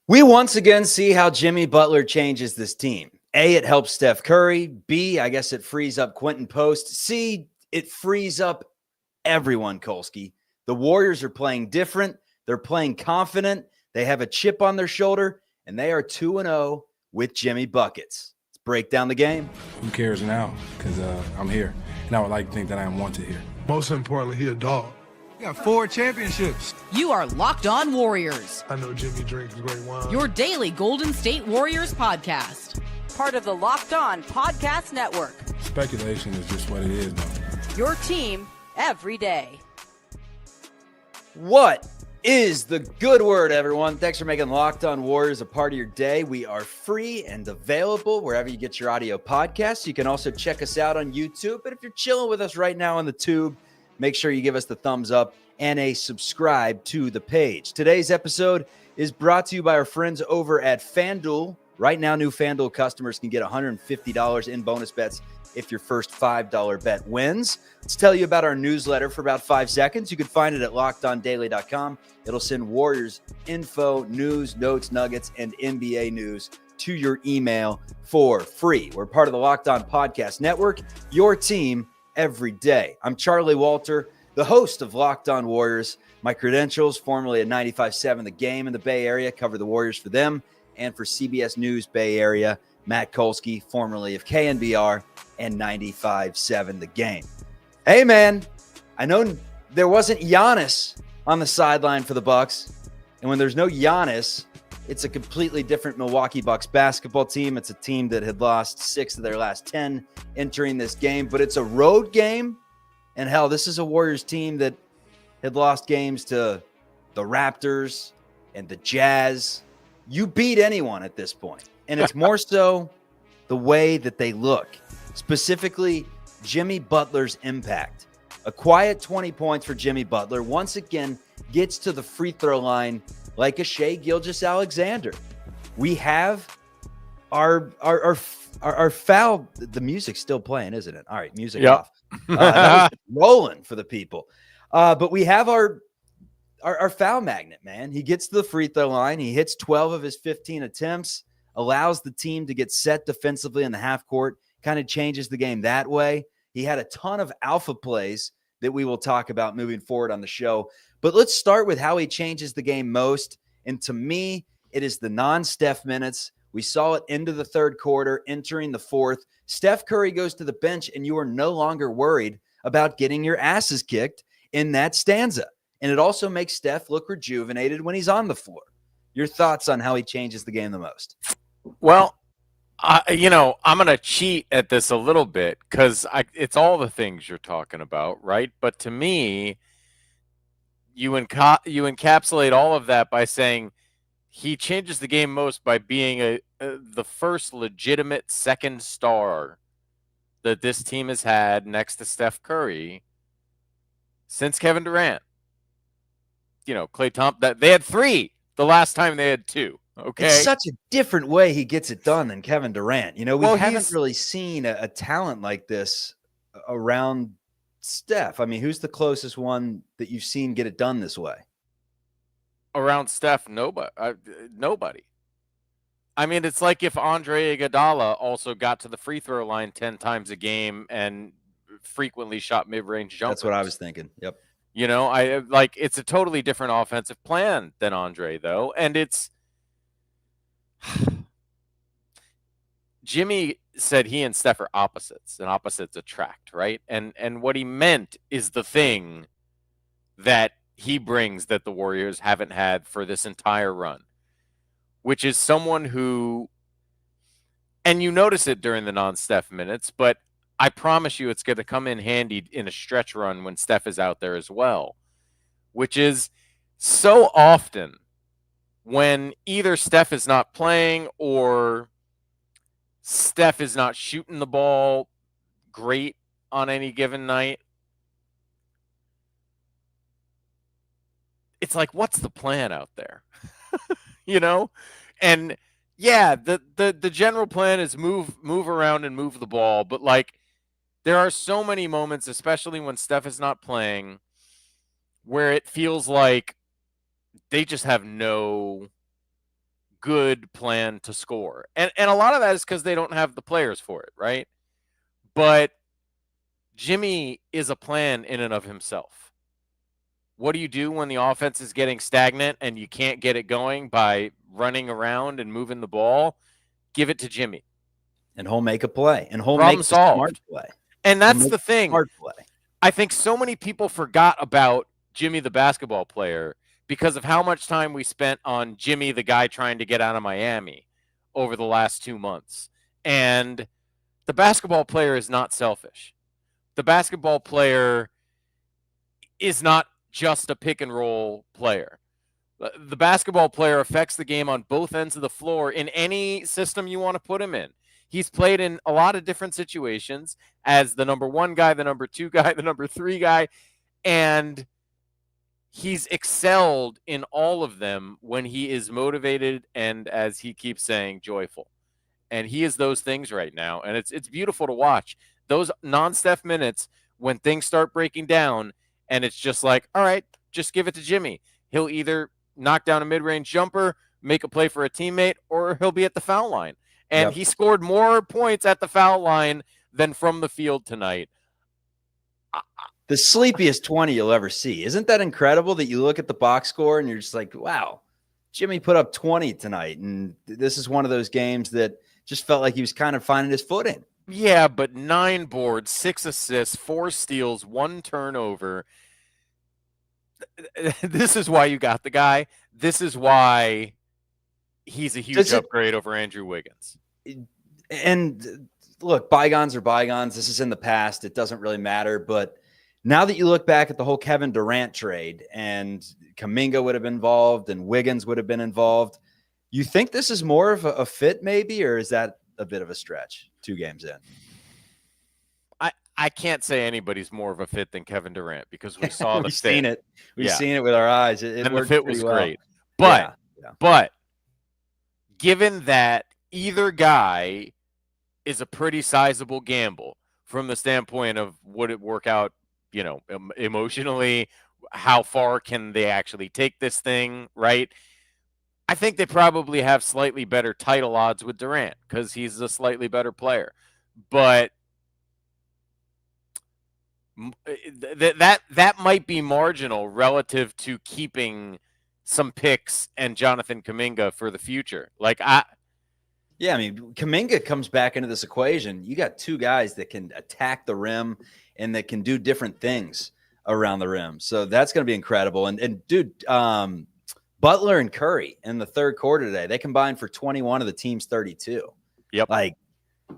We once again see how Jimmy Butler changes this team. A, it helps Steph Curry. B, I guess it frees up Quinten Post. C, it frees up everyone, Kolsky. The Warriors are playing different. They're playing confident. They have a chip on their shoulder, and they are 2-0 with Jimmy Buckets. Let's break down the game. Who cares now? Because I'm here, and I would like to think that I am wanted here. Most importantly, he a dog. We got 4 championships. You are Locked On Warriors. I know Jimmy drinks great wine. Your daily Golden State Warriors podcast. Part of the Locked On Podcast Network. Speculation is just what it is, though. Your team every day. What is the good word, everyone? Thanks for making Locked On Warriors a part of your day. We are free and available wherever you get your audio podcasts. You can also check us out on YouTube. But if you're chilling with us right now on the tube, make sure you give us the thumbs up and a subscribe to the page. Today's episode is brought to you by our friends over at FanDuel. Right now, new FanDuel customers can get $150 in bonus bets if your first $5 bet wins. Let's tell you about our newsletter for about 5 seconds. You can find it at lockedondaily.com. It'll send Warriors info, news, notes, nuggets, and NBA news to your email for free. We're part of the Locked On Podcast Network, your team every day. I'm Charlie Walter, the host of Locked On Warriors. My credentials, formerly at 95.7 The Game in the Bay Area, cover the Warriors for them, and for CBS News Bay Area, Matt Kolsky, formerly of KNBR and 95.7 The Game. Hey, man, I know there wasn't Giannis on the sideline for the Bucks, and when there's no Giannis, it's a completely different Milwaukee Bucks basketball team. It's a team that had lost 6 of their last 10 entering this game, but it's a road game. And hell, this is a Warriors team that had lost games to the Raptors and the Jazz. You beat anyone at this point. And it's more so the way that they look, specifically Jimmy Butler's impact. A quiet 20 points for Jimmy Butler once again gets to the free throw line like a Shai Gilgeous-Alexander. We have our foul. The music's still playing, isn't it? All right, music off. That was rolling for the people. But we have our foul magnet, man. He gets to the free throw line. He hits 12 of his 15 attempts, allows the team to get set defensively in the half court, kind of changes the game that way. He had a ton of alpha plays that we will talk about moving forward on the show. But let's start with how he changes the game most. And to me, it is the non-Steph minutes. We saw it into the third quarter, entering the fourth. Steph Curry goes to the bench, and you are no longer worried about getting your asses kicked in that stanza. And it also makes Steph look rejuvenated when he's on the floor. Your thoughts on how he changes the game the most? Well, I'm going to cheat at this a little bit because it's all the things you're talking about, right? But to me, you encapsulate all of that by saying he changes the game most by being the first legitimate second star that this team has had next to Steph Curry since Kevin Durant. Klay Thompson, they had 3 the last time they had 2. Okay. It's such a different way he gets it done than Kevin Durant. We haven't really seen a talent like this around Steph. I mean, who's the closest one that you've seen get it done this way? Around Steph, nobody. I mean, it's like if Andre Iguodala also got to the free throw line 10 times a game and frequently shot mid-range jumpers. That's what I was thinking. Yep. It's a totally different offensive plan than Andre, though. And it's Jimmy said he and Steph are opposites, and opposites attract, right? And what he meant is the thing that he brings that the Warriors haven't had for this entire run, which is someone who, and you notice it during the non-Steph minutes, but I promise you it's going to come in handy in a stretch run when Steph is out there as well, which is so often when either Steph is not playing or Steph is not shooting the ball great on any given night, it's like, what's the plan out there? And yeah, the general plan is move around and move the ball, but there are so many moments, especially when Steph is not playing, where it feels like they just have no good plan to score. And a lot of that is because they don't have the players for it, right? But Jimmy is a plan in and of himself. What do you do when the offense is getting stagnant and you can't get it going by running around and moving the ball? Give it to Jimmy. And he'll make a play. And he'll Problem make the solved. smart play. And that's the thing. Smart play. I think so many people forgot about Jimmy the basketball player because of how much time we spent on Jimmy the guy trying to get out of Miami over the last 2 months. And the basketball player is not selfish. The basketball player is not just a pick and roll player. The basketball player affects the game on both ends of the floor in any system you want to put him in. He's played in a lot of different situations as the number 1 guy, the number 2 guy, the number 3 guy, and he's excelled in all of them when he is motivated and, as he keeps saying, joyful. And he is those things right now, and it's beautiful to watch. Those non-Steph minutes when things start breaking down, and it's just like, all right, just give it to Jimmy. He'll either knock down a mid-range jumper, make a play for a teammate, or he'll be at the foul line. And he scored more points at the foul line than from the field tonight. The sleepiest 20 you'll ever see. Isn't that incredible that you look at the box score and you're just like, wow, Jimmy put up 20 tonight. And this is one of those games that just felt like he was kind of finding his footing. Yeah, but 9 boards, 6 assists, 4 steals, 1 turnover. This is why you got the guy. This is why he's a huge upgrade over Andrew Wiggins. And look, bygones are bygones. This is in the past. It doesn't really matter. But now that you look back at the whole Kevin Durant trade and Kuminga would have been involved and Wiggins would have been involved, you think this is more of a fit maybe, or is that a bit of a stretch 2 games in? I can't say anybody's more of a fit than Kevin Durant because we saw the We've fit. seen it. We've seen it with our eyes. It and the fit was well. great. But given that either guy is a pretty sizable gamble from the standpoint of would it work out, emotionally, how far can they actually take this thing, right? I think they probably have slightly better title odds with Durant because he's a slightly better player. But that might be marginal relative to keeping some picks and Jonathan Kuminga for the future. Kuminga comes back into this equation. You got 2 guys that can attack the rim and that can do different things around the rim. So that's going to be incredible. And dude, Butler and Curry in the third quarter today, they combined for 21 of the team's 32. Yep.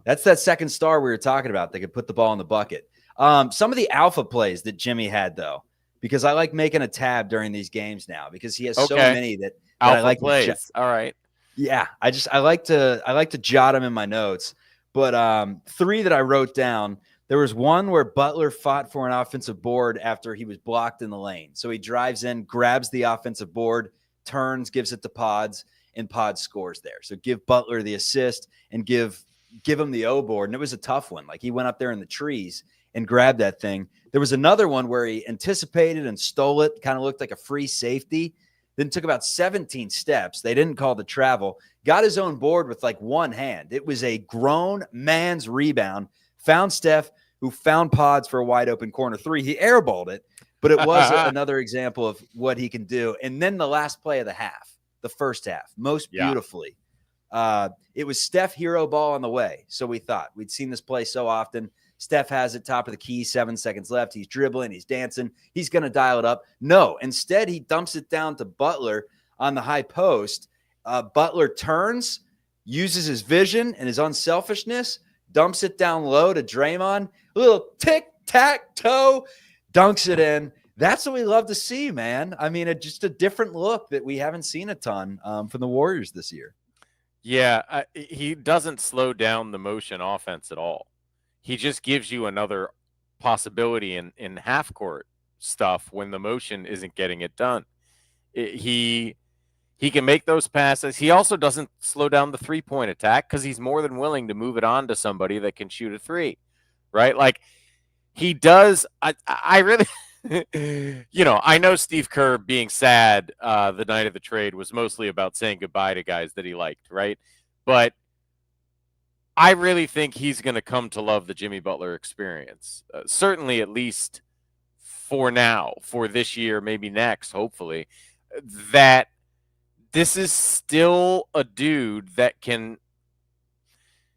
That's that second star we were talking about. They could put the ball in the bucket. Some of the alpha plays that Jimmy had, though, because I like making a tab during these games now because he has so many that alpha I like plays. All right. Yeah, I like to jot them in my notes. But 3 that I wrote down. There was one where Butler fought for an offensive board after he was blocked in the lane. So he drives in, grabs the offensive board, turns, gives it to Pods, and Pods scores there. So give Butler the assist and give him the O board. And it was a tough one. He went up there in the trees and grabbed that thing. There was another one where he anticipated and stole it, kind of looked like a free safety, then took about 17 steps. They didn't call the travel, got his own board with one hand. It was a grown man's rebound, found Steph, who found Pods for a wide open corner 3. He airballed it, but it was another example of what he can do. And then the last play of the half, the first half, most beautifully. It was Steph hero ball on the way. So we thought we'd seen this play so often. Steph has it top of the key, 7 seconds left. He's dribbling, he's dancing. He's going to dial it up. No, instead he dumps it down to Butler on the high post. Butler turns, uses his vision and his unselfishness, dumps it down low to Draymond. A little tic-tac-toe, dunks it in. That's what we love to see, man. I mean, just a different look that we haven't seen a ton from the Warriors this year. Yeah, he doesn't slow down the motion offense at all. He just gives you another possibility in half-court stuff when the motion isn't getting it done. He can make those passes. He also doesn't slow down the three-point attack because he's more than willing to move it on to somebody that can shoot a 3, right? He does. I really I know Steve Kerr being sad the night of the trade was mostly about saying goodbye to guys that he liked, right? But I really think he's going to come to love the Jimmy Butler experience. Certainly, at least for now, for this year, maybe next, hopefully, that this is still a dude that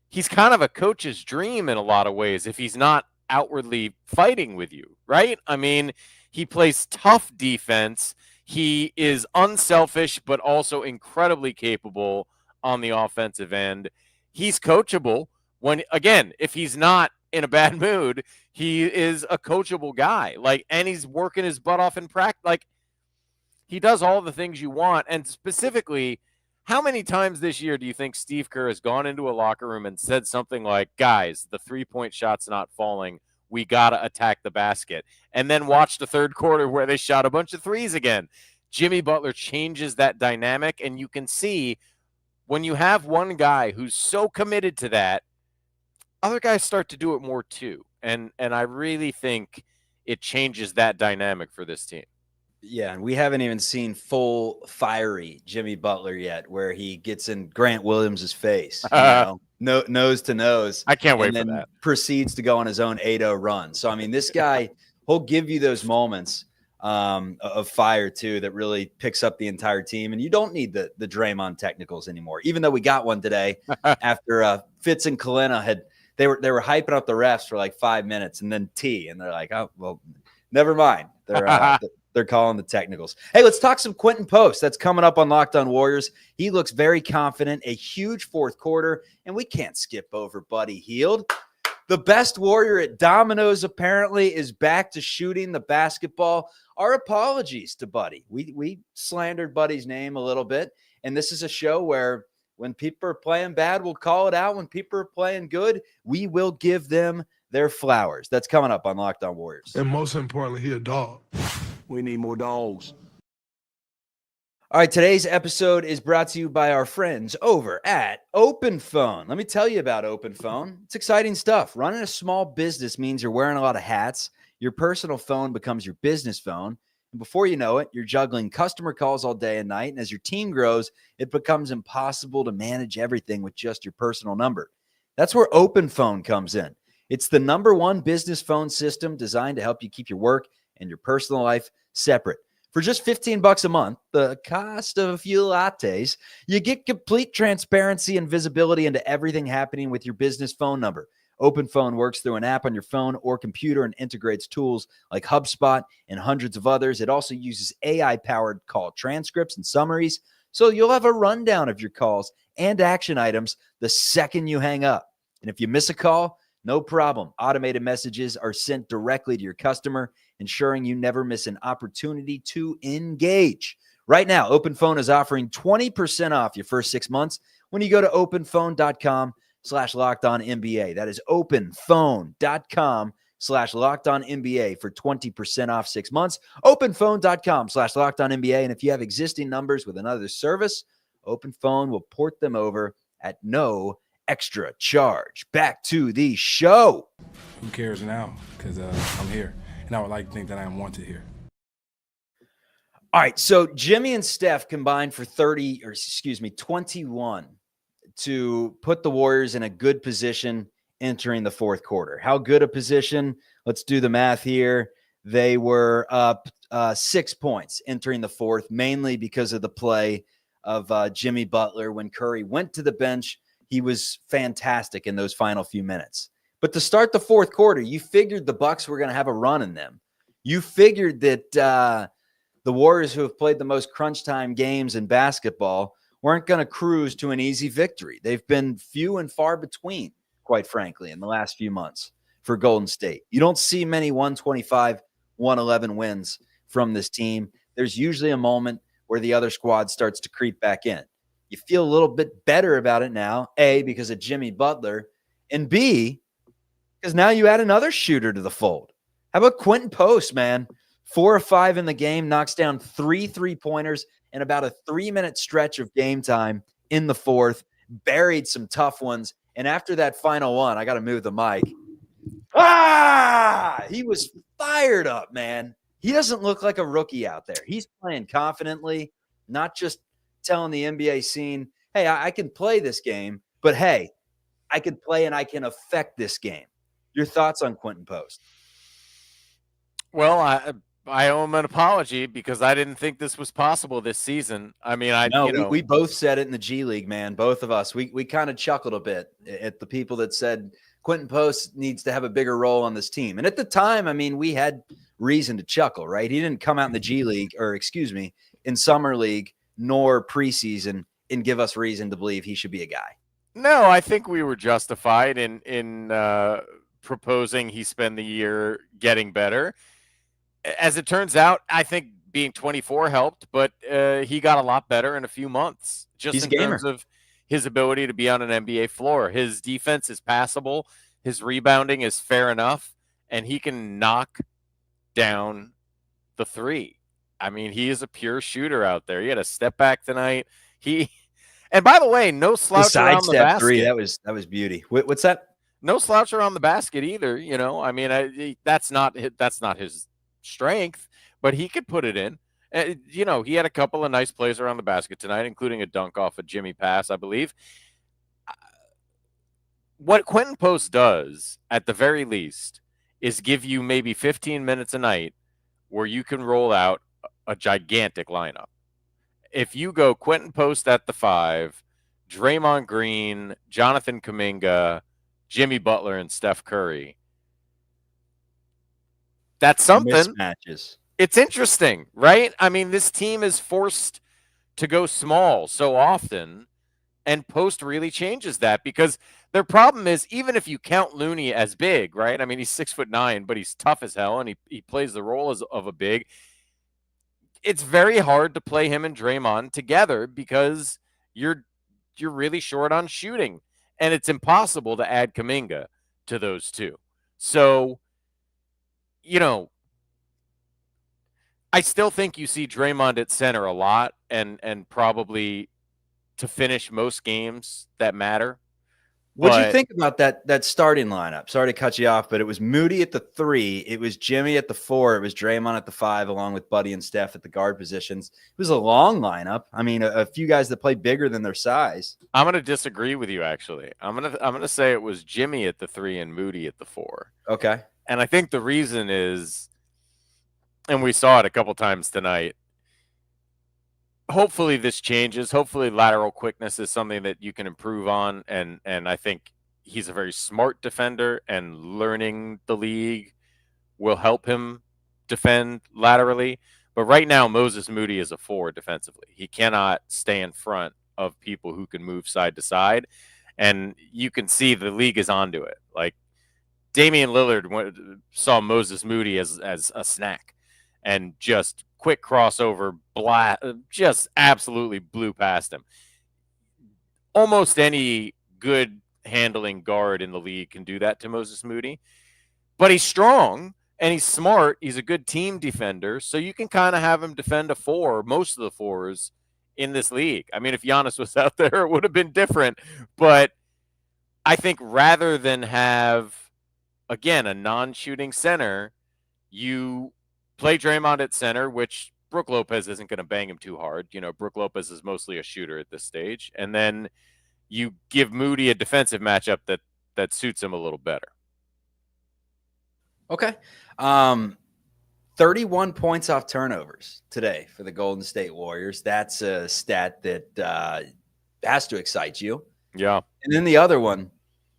he's kind of a coach's dream in a lot of ways if he's not outwardly fighting with you, right? I mean, he plays tough defense. He is unselfish, but also incredibly capable on the offensive end. He's coachable if he's not in a bad mood, he is a coachable guy. And he's working his butt off in practice. He does all the things you want. And specifically, how many times this year do you think Steve Kerr has gone into a locker room and said something like, guys, the 3-point shot's not falling. We got to attack the basket. And then watch the third quarter where they shot a bunch of threes again. Jimmy Butler changes that dynamic. And you can see when you have one guy who's so committed to that, other guys start to do it more too. And I really think it changes that dynamic for this team. Yeah, and we haven't even seen full fiery Jimmy Butler yet, where he gets in Grant Williams' face, nose to nose. I can't wait and for then that. Proceeds to go on his own 8-0 run. So, I mean, this guy, he'll give you those moments of fire, too, that really picks up the entire team. And you don't need the Draymond technicals anymore, even though we got one today after Fitz and Kalina they were hyping up the refs for like 5 minutes and then and they're like, oh, well, never mind. They're calling the technicals. Hey, let's talk some Quinten Post. That's coming up on Locked On Warriors. He looks very confident, a huge fourth quarter, and we can't skip over Buddy Hield. The best Warrior at Domino's apparently is back to shooting the basketball. Our apologies to Buddy. We slandered Buddy's name a little bit, and this is a show where when people are playing bad, we'll call it out. When people are playing good, we will give them their flowers. That's coming up on Locked On Warriors. And most importantly, he a dog. We need more dogs. All right, today's episode is brought to you by our friends over at OpenPhone. Let me tell you about OpenPhone. It's exciting stuff. Running a small business means you're wearing a lot of hats. Your personal phone becomes your business phone. And before you know it, you're juggling customer calls all day and night. And as your team grows, it becomes impossible to manage everything with just your personal number. That's where OpenPhone comes in. It's the #1 business phone system designed to help you keep your work and your personal life separate. For just $15 a month, the cost of a few lattes, you get complete transparency and visibility into everything happening with your business phone number. OpenPhone works through an app on your phone or computer and integrates tools like HubSpot and hundreds of others. It also uses AI-powered call transcripts and summaries, so you'll have a rundown of your calls and action items the second you hang up. And if you miss a call, no problem. Automated messages are sent directly to your customer, ensuring you never miss an opportunity to engage. Right now, OpenPhone is offering 20% off your first 6 months when you go to openphone.com/LockedOnNBA. That is openphone.com/LockedOnNBA for 20% off 6 months. Openphone.com/LockedOnNBA. And if you have existing numbers with another service, OpenPhone will port them over at no extra charge. Back to the show. Who cares now? Because I'm here. And I would like to think that I am wanted here. All right, so Jimmy and Steph combined for 21 to put the Warriors in a good position entering the fourth quarter. How good a position? Let's do the math here. They were up 6 points entering the fourth, mainly because of the play of Jimmy Butler. When Curry went to the bench, he was fantastic in those final few minutes. But to start the fourth quarter, you figured the Bucks were going to have a run in them. You figured that the Warriors, who have played the most crunch time games in basketball, weren't going to cruise to an easy victory. They've been few and far between, quite frankly, in the last few months for Golden State. You don't see many 125, 111 wins from this team. There's usually a moment where the other squad starts to creep back in. You feel a little bit better about it now, A, because of Jimmy Butler, and B, because now you add another shooter to the fold. How about Quinten Post, man? 4 of 5 in the game, knocks down 3 3-pointers in about a 3-minute stretch of game time in the fourth, buried some tough ones. And after that final one, I got to move the mic. He was fired up, man. He doesn't look like a rookie out there. He's playing confidently, not just telling the NBA scene, hey, I can play this game, but hey, I can play and I can affect this game. Your thoughts on Quinten Post? Well, I owe him an apology because I didn't think this was possible this season. I mean, we both said it in the G League, man. Both of us. We kind of chuckled a bit at the people that said Quinten Post needs to have a bigger role on this team. And at the time, I mean, we had reason to chuckle, right? He didn't come out in the G League, or excuse me, in Summer League nor preseason and give us reason to believe he should be a guy. No, I think we were justified in proposing he spend the year getting better. As it turns out, I think being 24 helped, but he got a lot better in a few months. Just in terms of his ability to be on an NBA floor. His defense is passable. His rebounding is fair enough, and he can knock down the three. I mean, he is a pure shooter out there. He had a step back tonight. And by the way, no slouch around the basket. Three, that was beauty. What's that? No slouch around the basket either. You know, I mean, that's not his strength, but he could put it in. You know, he had a couple of nice plays around the basket tonight, including a dunk off a Jimmy pass, I believe. What Quinten Post does, at the very least, is give you maybe 15 minutes a night where you can roll out a gigantic lineup. If you go Quinten Post at the 5, Draymond Green, Jonathan Kuminga, Jimmy Butler, and Steph Curry, that's something. Mismatches. It's interesting, right? I mean, this team is forced to go small so often, and Post really changes that because their problem is, even if you count Looney as big, right? I mean, he's 6'9", but he's tough as hell, and he plays the role of a big. It's very hard to play him and Draymond together because you're really short on shooting, and it's impossible to add Kuminga to those two. So, you know, I still think you see Draymond at center a lot and probably to finish most games that matter. What do you think about that starting lineup? Sorry to cut you off, but it was Moody at the 3, it was Jimmy at the 4, it was Draymond at the 5, along with Buddy and Steph at the guard positions. It was a long lineup. I mean, a few guys that play bigger than their size. I'm going to disagree with you, actually. I'm going to say it was Jimmy at the 3 and Moody at the 4. Okay. And I think the reason is, and we saw it a couple times tonight, hopefully this changes. Hopefully lateral quickness is something that you can improve on. And I think he's a very smart defender, and learning the league will help him defend laterally. But right now, Moses Moody is a 4 defensively. He cannot stay in front of people who can move side to side. And you can see the league is onto it. Like, Damian Lillard saw Moses Moody as a snack and just quick crossover, just absolutely blew past him. Almost any good handling guard in the league can do that to Moses Moody. But he's strong and he's smart. He's a good team defender. So you can kind of have him defend a 4, most of the 4s in this league. I mean, if Giannis was out there, it would have been different. But I think rather than have, again, a non-shooting center, you play Draymond at center, which Brook Lopez isn't going to bang him too hard. You know, Brook Lopez is mostly a shooter at this stage. And then you give Moody a defensive matchup that suits him a little better. Okay. 31 points off turnovers today for the Golden State Warriors. That's a stat that has to excite you. Yeah. And then the other one,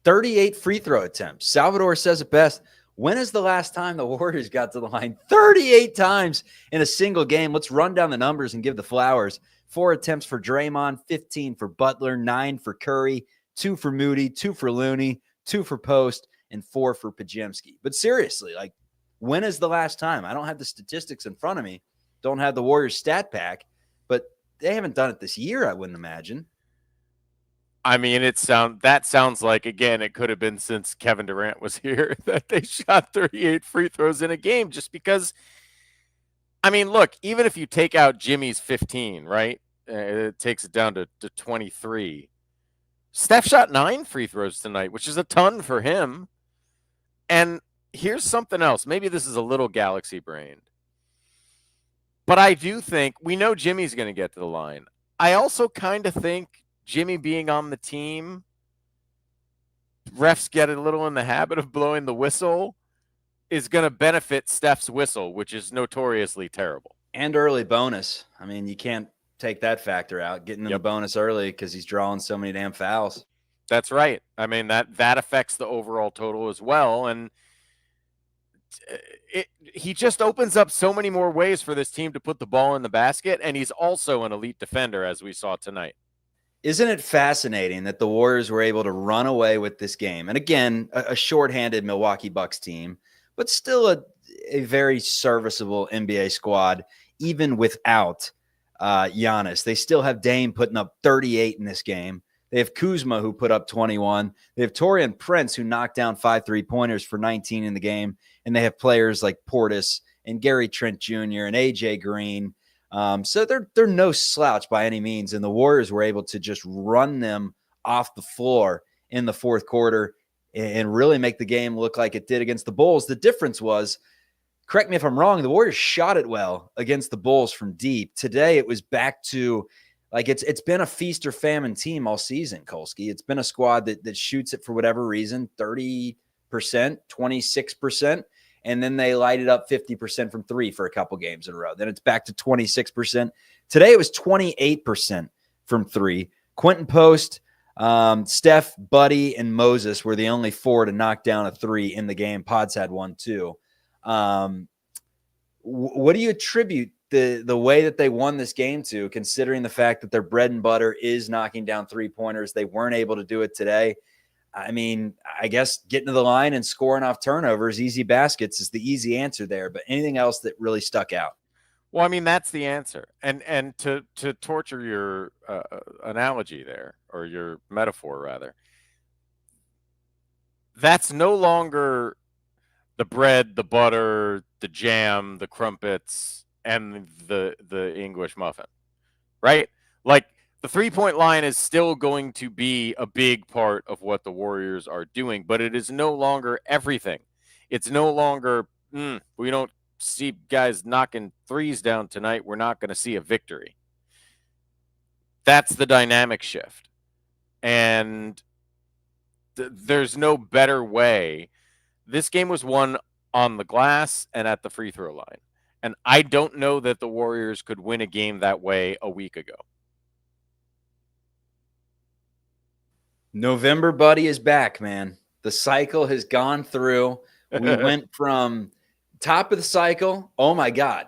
38 free throw attempts. Salvador says it best. When is the last time the Warriors got to the line? 38 times in a single game. Let's run down the numbers and give the flowers. 4 attempts for Draymond, 15 for Butler, 9 for Curry, 2 for Moody, 2 for Looney, 2 for Post, and 4 for Podziemski. But seriously, like, when is the last time? I don't have the statistics in front of me. Don't have the Warriors stat pack, but they haven't done it this year, I wouldn't imagine. I mean, that sounds like, again, it could have been since Kevin Durant was here that they shot 38 free throws in a game, just because, I mean, look, even if you take out Jimmy's 15, right, it takes it down to 23. Steph shot 9 free throws tonight, which is a ton for him. And here's something else. Maybe this is a little galaxy brained. But I do think we know Jimmy's going to get to the line. I also kind of think Jimmy being on the team, refs get a little in the habit of blowing the whistle, is going to benefit Steph's whistle, which is notoriously terrible. And early bonus. I mean, you can't take that factor out, getting in the bonus early because he's drawing so many damn fouls. That's right. I mean, that affects the overall total as well. And he just opens up so many more ways for this team to put the ball in the basket. And he's also an elite defender, as we saw tonight. Isn't it fascinating that the Warriors were able to run away with this game? And again, a shorthanded Milwaukee Bucks team, but still a very serviceable NBA squad, even without Giannis. They still have Dame putting up 38 in this game. They have Kuzma, who put up 21. They have Taurean Prince, who knocked down 5 3-pointers for 19 in the game. And they have players like Portis and Gary Trent Jr. and AJ Green. So they're no slouch by any means. And the Warriors were able to just run them off the floor in the fourth quarter and really make the game look like it did against the Bulls. The difference was, correct me if I'm wrong, the Warriors shot it well against the Bulls from deep. Today it was back to, like, it's been a feast or famine team all season, Kolsky. It's been a squad that shoots it for whatever reason, 30%, 26%, and then they light it up 50% from three for a couple games in a row. Then it's back to 26%. Today it was 28% from three. Quinten Post, Steph, Buddy, and Moses were the only four to knock down a three in the game. Pods had one too. What do you attribute the way that they won this game to, considering the fact that their bread and butter is knocking down three-pointers? They weren't able to do it today. I mean, I guess getting to the line and scoring off turnovers, easy baskets, is the easy answer there. But anything else that really stuck out? Well, I mean, that's the answer. And to torture your analogy there, or your metaphor rather, that's no longer the bread, the butter, the jam, the crumpets, and the English muffin, right? Like, the three-point line is still going to be a big part of what the Warriors are doing, but it is no longer everything. It's no longer, we don't see guys knocking threes down tonight, we're not going to see a victory. That's the dynamic shift. And there's no better way. This game was won on the glass and at the free throw line. And I don't know that the Warriors could win a game that way a week ago. November, Buddy, is back, man. The cycle has gone through. We went from top of the cycle, oh my God,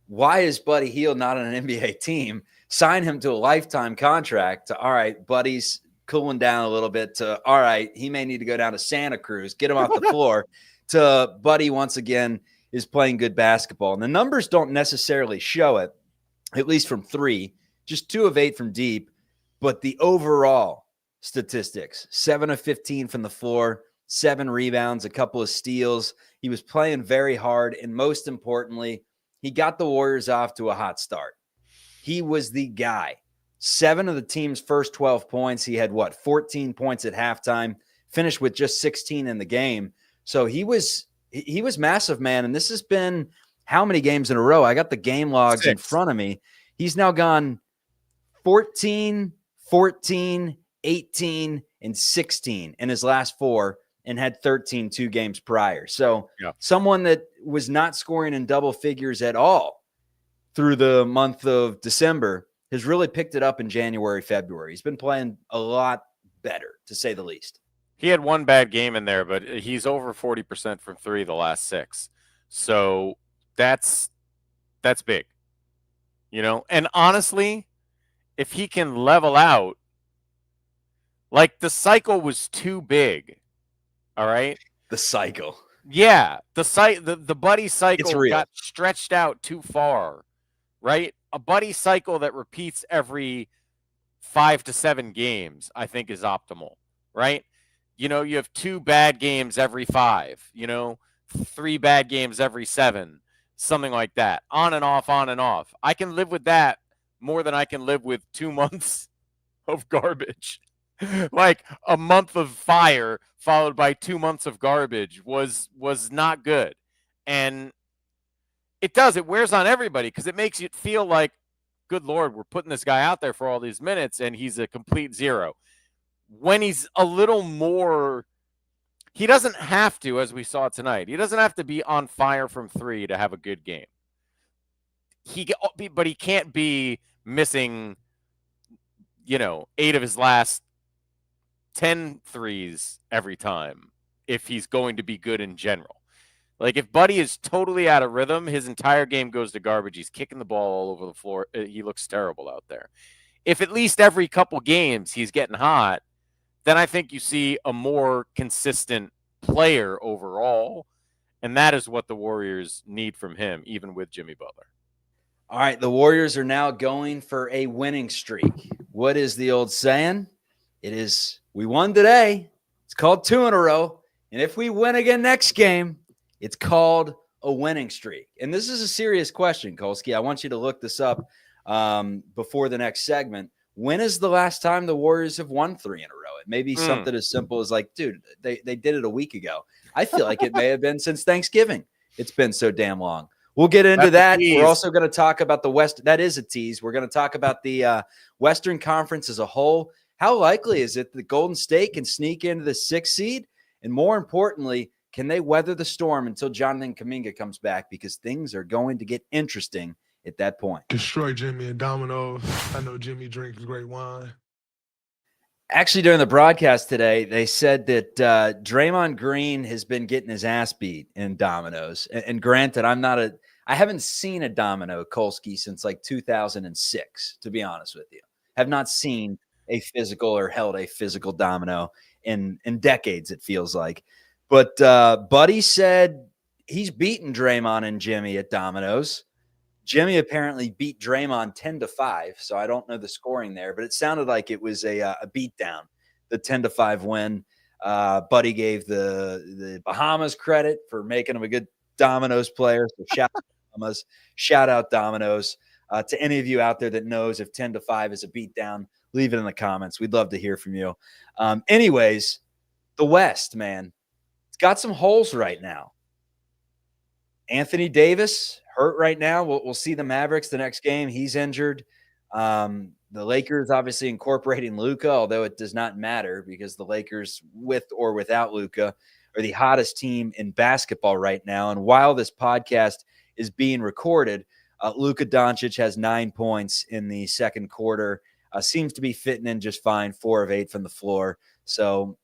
why is Buddy Hield not on an NBA team? Sign him to a lifetime contract, to, all right, Buddy's cooling down a little bit, to, all right, he may need to go down to Santa Cruz, get him off the floor, to Buddy once again is playing good basketball. And the numbers don't necessarily show it, at least from three, just 2 of 8 from deep, but the overall statistics, 7 of 15 from the floor, 7 rebounds, a couple of steals. He was playing very hard, and most importantly, he got the Warriors off to a hot start. He was the guy. 7 of the team's first 12 points. He had, 14 points at halftime, finished with just 16 in the game. So he was massive, man, and this has been how many games in a row? I got the game logs 6 in front of me. He's now gone 14, 14, 18, and 16 in his last 4, and had 13 2 games prior. So someone that was not scoring in double figures at all through the month of December has really picked it up in January, February. He's been playing a lot better, to say the least. He had one bad game in there, but he's over 40% from three the last 6. So that's big, And honestly, if he can level out, like, the cycle was too big. All right. The cycle. Yeah. The Buddy cycle real. got stretched out too far. Right. A Buddy cycle that repeats every 5 to 7 games, I think, is optimal. Right. You have 2 bad games every 5, 3 bad games every 7, something like that. On and off, on and off. I can live with that more than I can live with 2 months of garbage. Like, a month of fire followed by 2 months of garbage was not good. And It does. It wears on everybody because it makes you feel like, good Lord, we're putting this guy out there for all these minutes and he's a complete zero. When he's a little more, he doesn't have to, as we saw tonight, he doesn't have to be on fire from three to have a good game. But he can't be missing, 8 of his last 10 threes every time if he's going to be good in general. Like, if Buddy is totally out of rhythm, his entire game goes to garbage. He's kicking the ball all over the floor. He looks terrible out there. If at least every couple games he's getting hot, then I think you see a more consistent player overall, and that is what the Warriors need from him, even with Jimmy Butler. All right, the Warriors are now going for a winning streak. What is the old saying? It is, we won today. It's called 2 in a row. And if we win again next game, it's called a winning streak. And this is a serious question, Kolsky. I want you to look this up before the next segment. When is the last time the Warriors have won 3 in a row? It may be something as simple as like, dude, they did it a week ago. I feel like it may have been since Thanksgiving. It's been so damn long. We'll get into that. We're also going to talk about the West. That is a tease. We're going to talk about the Western Conference as a whole. How likely is it that Golden State can sneak into the 6th seed? And more importantly, can they weather the storm until Jonathan Kuminga comes back? Because things are going to get interesting at that point. Destroy Jimmy and Domino's. I know Jimmy drinks great wine. Actually, during the broadcast today, they said that Draymond Green has been getting his ass beat in Domino's. And granted, I haven't seen a Domino, Kolsky, since like 2006, to be honest with you. Have not seen a physical or held a physical Domino in decades, it feels like. But Buddy said he's beaten Draymond and Jimmy at Domino's. Jimmy apparently beat Draymond 10-5, so I don't know the scoring there, but it sounded like it was a beatdown, the 10-5 win. Buddy gave the Bahamas credit for making him a good Domino's player. So shout out Bahamas, shout out Domino's. To any of you out there that knows if 10-5 is a beatdown, leave it in the comments. We'd love to hear from you. Anyways, the West, man, it's got some holes right now. Anthony Davis hurt right now. We'll see the Mavericks the next game. He's injured. The Lakers obviously incorporating Luka, although it does not matter because the Lakers, with or without Luka, are the hottest team in basketball right now. And while this podcast is being recorded, Luka Doncic has 9 points in the second quarter. Seems to be fitting in just fine, 4 of 8 from the floor. So,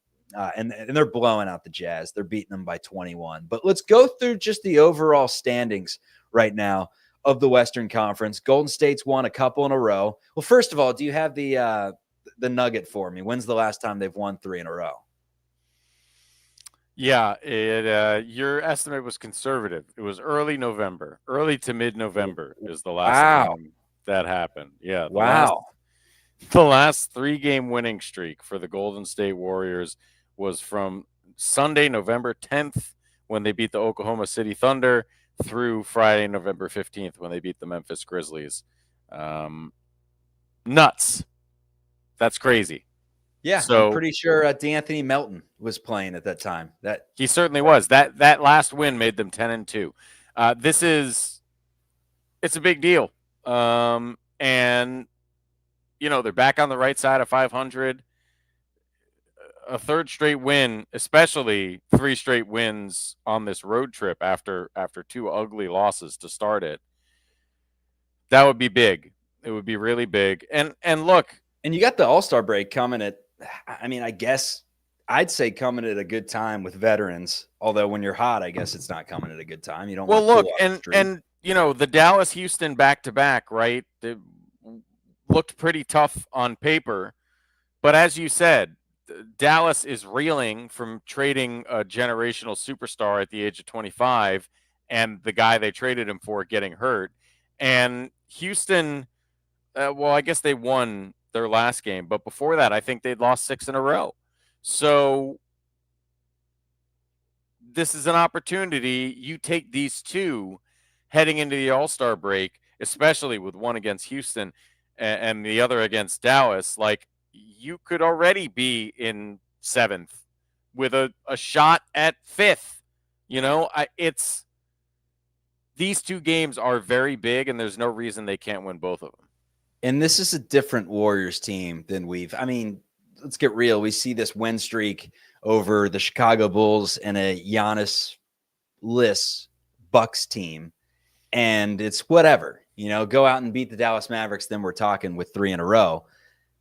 and they're blowing out the Jazz. They're beating them by 21. But let's go through just the overall standings right now of the Western Conference. Golden State's won a couple in a row. Well, first of all, do you have the nugget for me? When's the last time they've won 3 in a row? Yeah, your estimate was conservative. It was early November, early to mid-November is the last time that happened. Yeah. The last 3-game winning streak for the Golden State Warriors was from Sunday, November 10th, when they beat the Oklahoma City Thunder, through Friday, November 15th, when they beat the Memphis Grizzlies. Nuts. That's crazy. Yeah, so, I'm pretty sure D'Anthony Melton was playing at that time. That he certainly was. That last win made them 10-2. It's a big deal. And they're back on the right side of 500. A third straight win, especially 3 straight wins on this road trip after 2 ugly losses to start it. That would be big. It would be really big. And look, and you got the All-Star break coming at, I guess I'd say coming at a good time with veterans. Although when you're hot, I guess it's not coming at a good time. You don't. Well, look, and the Dallas Houston back-to-back, right? They looked pretty tough on paper, but as you said, Dallas is reeling from trading a generational superstar at the age of 25 and the guy they traded him for getting hurt. And Houston, I guess they won their last game, but before that, I think they'd lost 6 in a row. So this is an opportunity. You take these 2 heading into the All-Star break, especially with one against Houston and the other against Dallas, like, you could already be in 7th with a shot at 5th. these two games are very big, and there's no reason they can't win both of them. And this is a different Warriors team than let's get real. We see this win streak over the Chicago Bulls and a Giannis-less Bucks team, and it's whatever. Go out and beat the Dallas Mavericks, then we're talking with 3 in a row.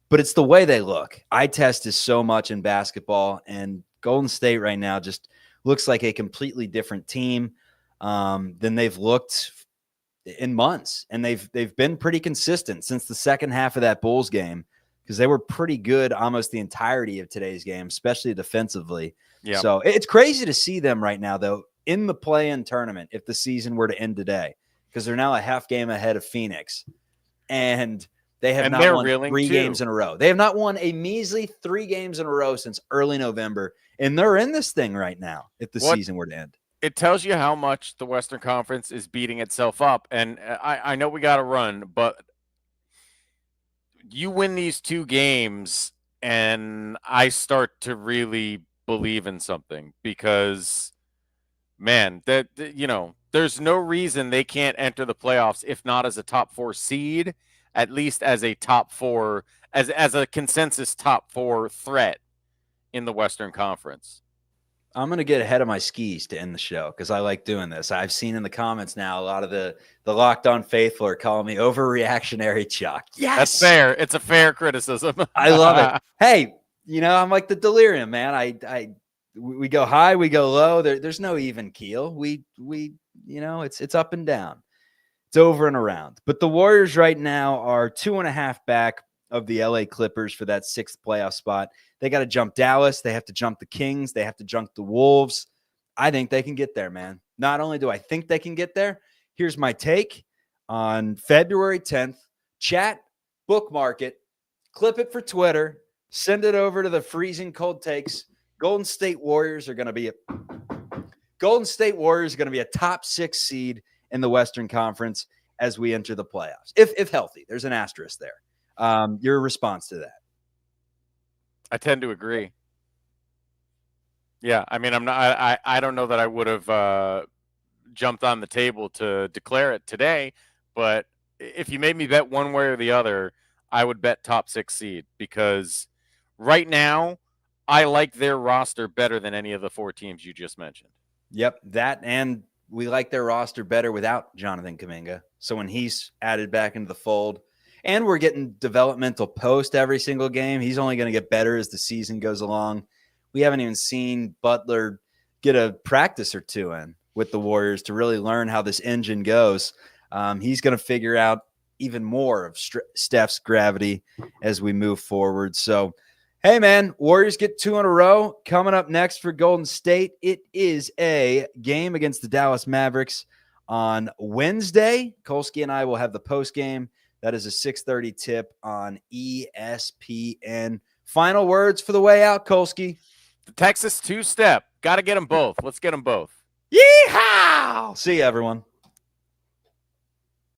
But it's the way they look. Eye test is so much in basketball, and Golden State right now just looks like a completely different team than they've looked in months. And they've been pretty consistent since the second half of that Bulls game, because they were pretty good almost the entirety of today's game, especially defensively. Yeah. So it's crazy to see them right now, though, in the play-in tournament if the season were to end today, because they're now a half game ahead of Phoenix. And they have not won 3 games in a row. They have not won a measly 3 games in a row since early November, and they're in this thing right now if the season were to end. It tells you how much the Western Conference is beating itself up. And I know we got to run, but you win these 2 games, and I start to really believe in something because, man, there's no reason they can't enter the playoffs, if not as a top 4 seed, at least as a top 4, as a consensus top 4 threat in the Western Conference. I'm going to get ahead of my skis to end the show because I like doing this. I've seen in the comments now a lot of the Locked On faithful are calling me overreactionary, Chuck. Yes! That's fair. It's a fair criticism. I love it. Hey, I'm like the delirium, man. We go high, we go low. There's no even keel. It's up and down. It's over and around. But the Warriors right now are 2.5 back of the LA Clippers for that 6th playoff spot. They got to jump Dallas. They have to jump the Kings. They have to jump the Wolves. I think they can get there, man. Not only do I think they can get there, here's my take on February 10th. Chat, bookmark it, clip it for Twitter, send it over to the freezing cold takes. Golden State Warriors are going to be a top 6 seed in the Western Conference as we enter the playoffs. If healthy, there's an asterisk there. Your response to that? I tend to agree. Yeah, I mean, I don't know that I would have jumped on the table to declare it today, but if you made me bet one way or the other, I would bet top 6 seed, because right now I like their roster better than any of the 4 teams you just mentioned. Yep, that, and we like their roster better without Jonathan Kuminga. So when he's added back into the fold, and we're getting developmental Post every single game, he's only going to get better as the season goes along. We haven't even seen Butler get a practice or 2 in with the Warriors to really learn how this engine goes. He's going to figure out even more of Steph's gravity as we move forward. So, hey, man, Warriors get 2 in a row. Coming up next for Golden State, it is a game against the Dallas Mavericks on Wednesday. Kolsky and I will have the post game. That is a 6:30 tip on ESPN. Final words for the way out, Kolsky. The Texas 2-step. Got to get them both. Let's get them both. Yeehaw! See you, everyone.